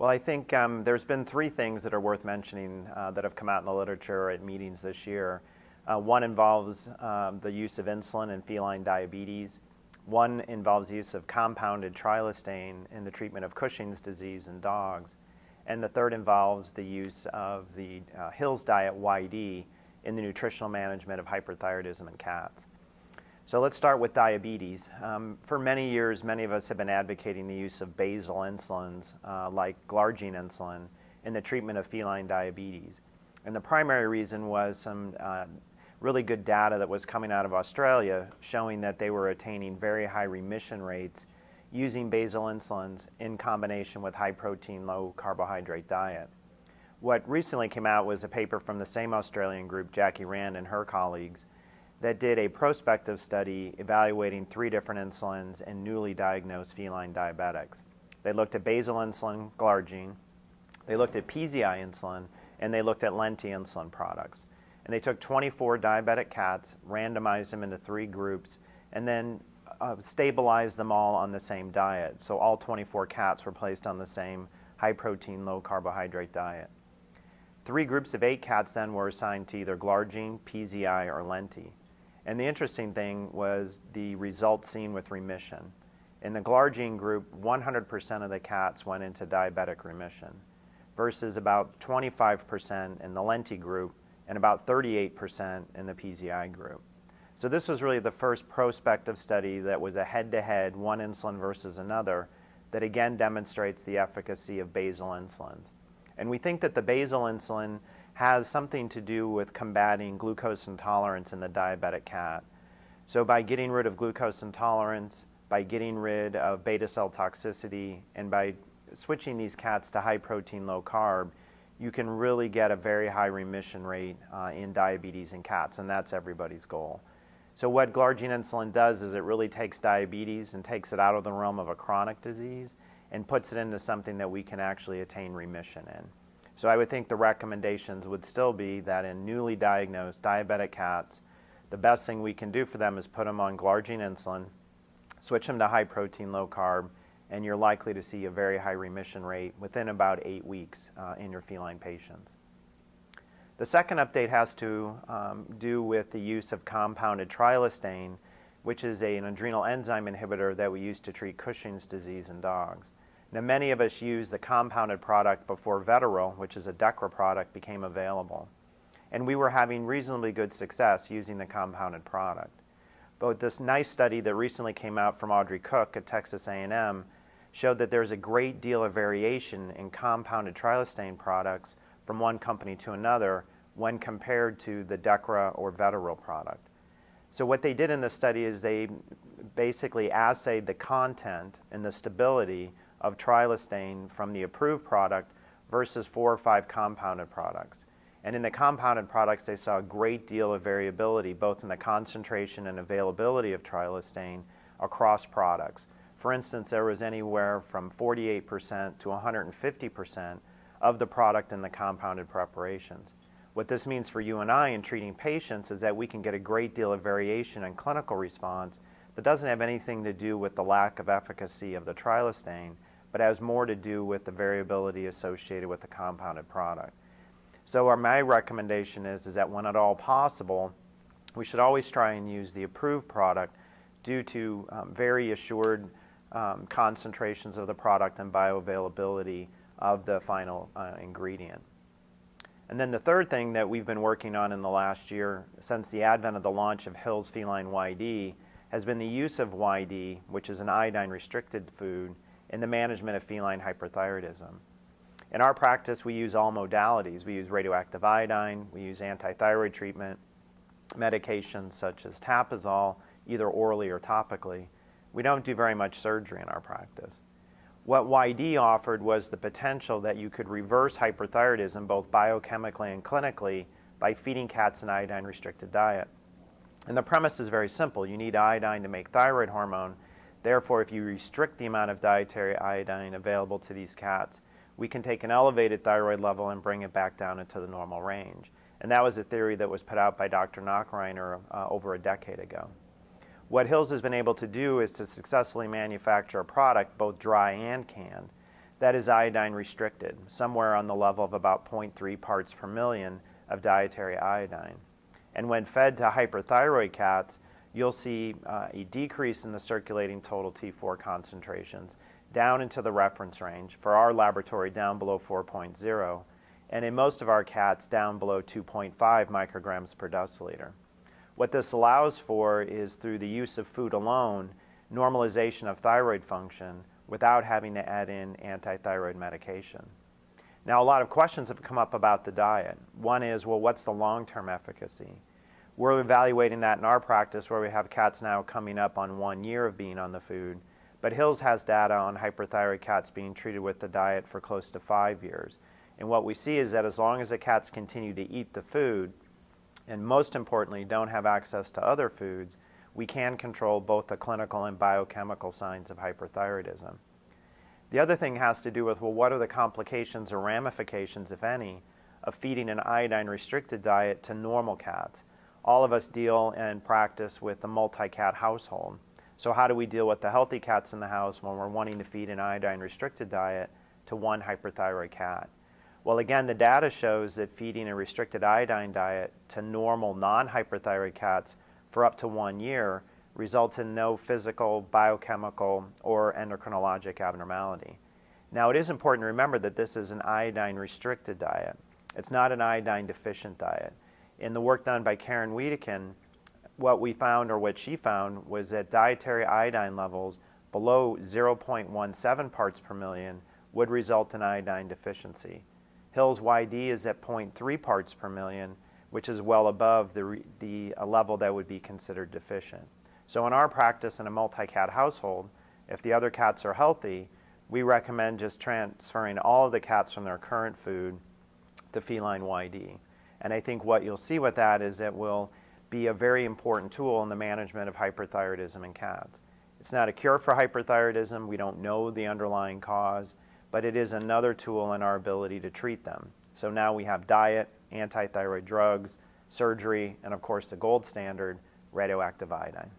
Well, I think there's been three things that are worth mentioning that have come out in the literature at meetings this year. One involves the use of insulin in feline diabetes. One involves the use of compounded trilostane in the treatment of Cushing's disease in dogs. And the third involves the use of the Hill's diet YD in the nutritional management of hyperthyroidism in cats. So let's start with diabetes. For many years, many of us have been advocating the use of basal insulins like glargine insulin in the treatment of feline diabetes. And the primary reason was some really good data that was coming out of Australia showing that they were attaining very high remission rates using basal insulins in combination with high protein, low carbohydrate diet. What recently came out was a paper from the same Australian group, Jackie Rand and her colleagues, that did a prospective study evaluating 3 different insulins in newly diagnosed feline diabetics. They looked at basal insulin, glargine, they looked at PZI insulin, and they looked at lenti insulin products. And they took 24 diabetic cats, randomized them into 3 groups, and then stabilized them all on the same diet. So all 24 cats were placed on the same high protein, low carbohydrate diet. 3 groups of 8 cats then were assigned to either glargine, PZI, or lenti. And the interesting thing was the results seen with remission. In the glargine group, 100% of the cats went into diabetic remission, versus about 25% in the lenti group and about 38% in the PZI group. So this was really the first prospective study that was a head-to-head, one insulin versus another, that again demonstrates the efficacy of basal insulins. And we think that the basal insulin has something to do with combating glucose intolerance in the diabetic cat. So by getting rid of glucose intolerance, by getting rid of beta cell toxicity, and by switching these cats to high protein, low carb, you can really get a very high remission rate in diabetes in cats, and that's everybody's goal. So what glargine insulin does is it really takes diabetes and takes it out of the realm of a chronic disease and puts it into something that we can actually attain remission in. So I would think the recommendations would still be that in newly diagnosed diabetic cats, the best thing we can do for them is put them on glargine insulin, switch them to high protein, low carb, and you're likely to see a very high remission rate within about 8 weeks in your feline patients. The second update has to do with the use of compounded trilostane, which is an adrenal enzyme inhibitor that we use to treat Cushing's disease in dogs. Now, many of us used the compounded product before Veterinary, which is a DECRA product, became available. And we were having reasonably good success using the compounded product. But this nice study that recently came out from Audrey Cook at Texas A&M showed that there's a great deal of variation in compounded trilostane products from one company to another when compared to the DECRA or Veterinary product. So what they did in this study is they basically assayed the content and the stability of trilostane from the approved product versus 4 or 5 compounded products. And in the compounded products, they saw a great deal of variability, both in the concentration and availability of trilostane across products. For instance, there was anywhere from 48% to 150% of the product in the compounded preparations. What this means for you and I in treating patients is that we can get a great deal of variation in clinical response that doesn't have anything to do with the lack of efficacy of the trilostane, but has more to do with the variability associated with the compounded product. So my recommendation is that when at all possible, we should always try and use the approved product due to very assured concentrations of the product and bioavailability of the final ingredient. And then the third thing that we've been working on in the last year, since the advent of the launch of Hill's Feline YD, has been the use of YD, which is an iodine-restricted food, in the management of feline hyperthyroidism. In our practice, we use all modalities. We use radioactive iodine, we use antithyroid treatment, medications such as Tapazole, either orally or topically. We don't do very much surgery in our practice. What YD offered was the potential that you could reverse hyperthyroidism both biochemically and clinically by feeding cats an iodine-restricted diet. And the premise is very simple. You need iodine to make thyroid hormone. Therefore, if you restrict the amount of dietary iodine available to these cats, we can take an elevated thyroid level and bring it back down into the normal range. And that was a theory that was put out by Dr. Nachreiner over a decade ago. What Hill's has been able to do is to successfully manufacture a product, both dry and canned, that is iodine restricted, somewhere on the level of about 0.3 parts per million of dietary iodine. And when fed to hyperthyroid cats, you'll see a decrease in the circulating total T4 concentrations down into the reference range, for our laboratory down below 4.0, and in most of our cats down below 2.5 micrograms per deciliter. What this allows for is, through the use of food alone, normalization of thyroid function without having to add in antithyroid medication. Now, a lot of questions have come up about the diet. One is, well, what's the long-term efficacy? We're evaluating that in our practice, where we have cats now coming up on 1 year of being on the food, but Hills has data on hyperthyroid cats being treated with the diet for close to 5 years. And what we see is that as long as the cats continue to eat the food, and most importantly, don't have access to other foods, we can control both the clinical and biochemical signs of hyperthyroidism. The other thing has to do with, well, what are the complications or ramifications, if any, of feeding an iodine-restricted diet to normal cats? All of us deal and practice with the multi-cat household. So how do we deal with the healthy cats in the house when we're wanting to feed an iodine-restricted diet to one hyperthyroid cat? Well, again, the data shows that feeding a restricted iodine diet to normal non-hyperthyroid cats for up to 1 year results in no physical, biochemical, or endocrinologic abnormality. Now, it is important to remember that this is an iodine-restricted diet. It's not an iodine-deficient diet. In the work done by Karen Wiedekind, what we found, or what she found, was that dietary iodine levels below 0.17 parts per million would result in iodine deficiency. Hill's YD is at 0.3 parts per million, which is well above the level that would be considered deficient. So in our practice in a multi-cat household, if the other cats are healthy, we recommend just transferring all of the cats from their current food to feline YD. And I think what you'll see with that is it will be a very important tool in the management of hyperthyroidism in cats. It's not a cure for hyperthyroidism. We don't know the underlying cause, but it is another tool in our ability to treat them. So now we have diet, antithyroid drugs, surgery, and of course the gold standard, radioactive iodine.